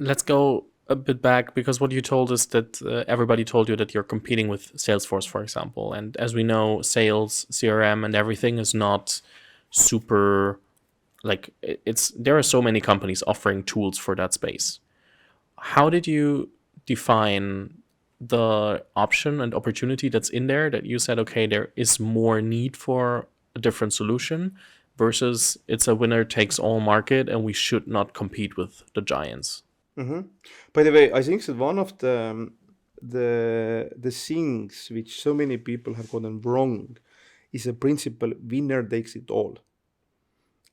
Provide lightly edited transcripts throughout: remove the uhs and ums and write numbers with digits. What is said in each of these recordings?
let's go a bit back, because what you told us that everybody told you that you're competing with Salesforce, for example. And as we know, sales, CRM, and everything is not super like it's there are so many companies offering tools for that space. How did you define the option and opportunity that's in there, that you said, okay, there is more need for a different solution versus it's a winner takes all market and we should not compete with the giants? hmm By the way, I think that one of the things which so many people have gotten wrong is a principle: winner takes it all.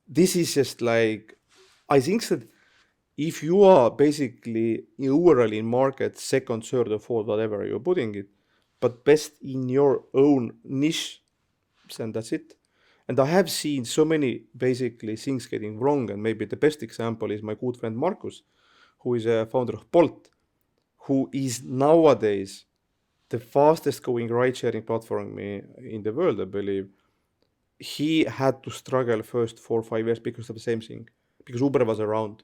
This is just like, I think that if you are basically overall in market second, third, or fourth, whatever you're putting it, but best in your own niche, then that's it. And I have seen so many basically things getting wrong, and maybe the best example is my good friend Markus, who is a founder of Bolt, who is nowadays the fastest growing ride sharing platform in the world, I believe. He had to struggle first 4 or 5 years because of the same thing, because Uber was around.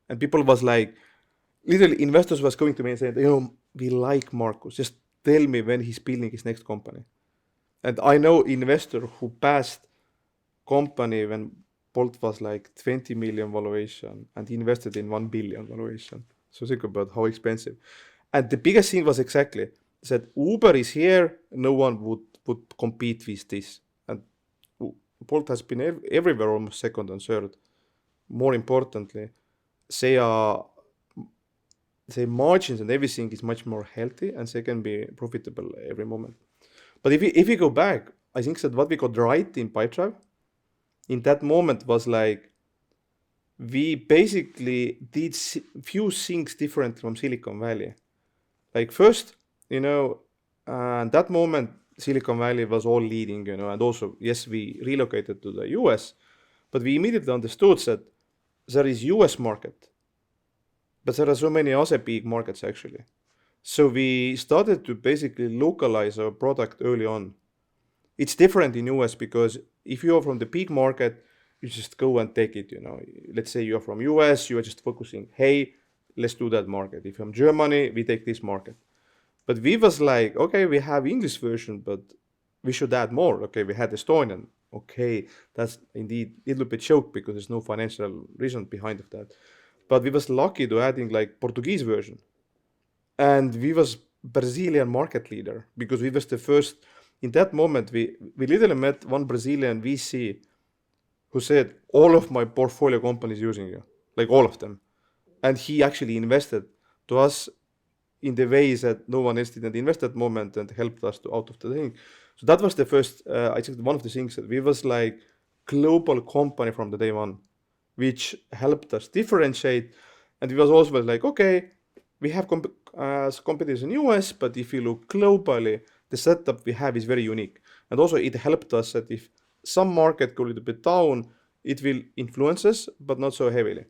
And people was like, literally investors was coming to me and saying, we like Markus, just tell me when he's building his next company. And I know investor who passed company when Bolt was like 20 million valuation and he invested in 1 billion valuation. So think about how expensive. And the biggest thing was exactly that Uber is here, no one would compete with this. And Bolt has been everywhere, almost second and third. More importantly, they are the margins and everything is much more healthy and they can be profitable every moment. But if we go back, I think that what we got right in Pipedrive in that moment was like we basically did few things different from Silicon Valley. Like first, that moment Silicon Valley was all leading, and also yes, we relocated to the US, but we immediately understood that there is US market, but there are so many other big markets actually. So we started to basically localize our product early on. It's different in US because if you are from the big market, you just go and take it, Let's say you're from US, you are just focusing, hey, let's do that market. If from Germany, we take this market. But we was like, okay, we have English version, but we should add more. Okay, we had Estonian. Okay, that's indeed a little bit joke because there's no financial reason behind of that. But we was lucky to adding like Portuguese version. And we was Brazilian market leader because we was the first. In that moment, we literally met one Brazilian VC who said, all of my portfolio companies using you, like all of them. And he actually invested to us in the ways that no one else didn't invest at that moment and helped us to out of the thing. So that was the first, I think one of the things that we was like global company from the day one, which helped us differentiate. And we was also like, okay, we have competitors in US, but if you look globally, the setup we have is very unique. And also it helped us that if some market go a little bit down, it will influence us, but not so heavily.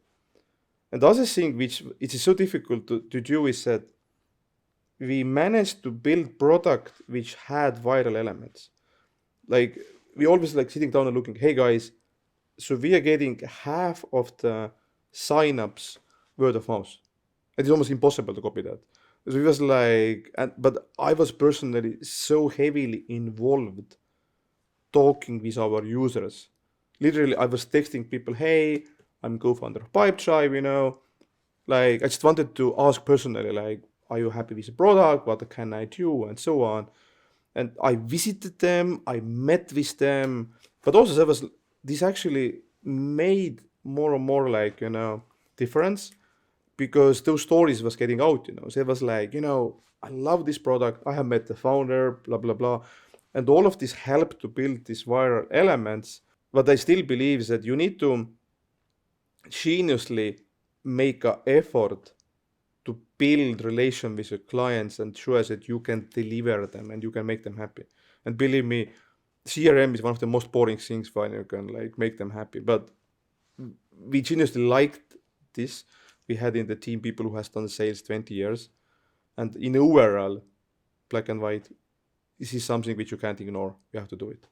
And the other thing which it is so difficult to do is that we managed to build product which had viral elements. Like we always like sitting down and looking, hey guys, so we are getting half of the signups word of mouth. It is almost impossible to copy that. So it was like, but I was personally so heavily involved talking with our users. Literally, I was texting people, hey, I'm co-founder of Pipedrive, Like, I just wanted to ask personally, like, are you happy with the product? What can I do? And so on. And I visited them, I met with them, but also this actually made more and more like, difference because those stories was getting out, So it was like, I love this product. I have met the founder, blah, blah, blah. And all of this helped to build these viral elements. But I still believe that you need to geniusly make an effort to build relation with your clients and show us that you can deliver them and you can make them happy. And believe me, CRM is one of the most boring things when you can like make them happy. But we geniusly liked this. We had in the team people who has done sales 20 years. And in overall, black and white, this is something which you can't ignore. You have to do it.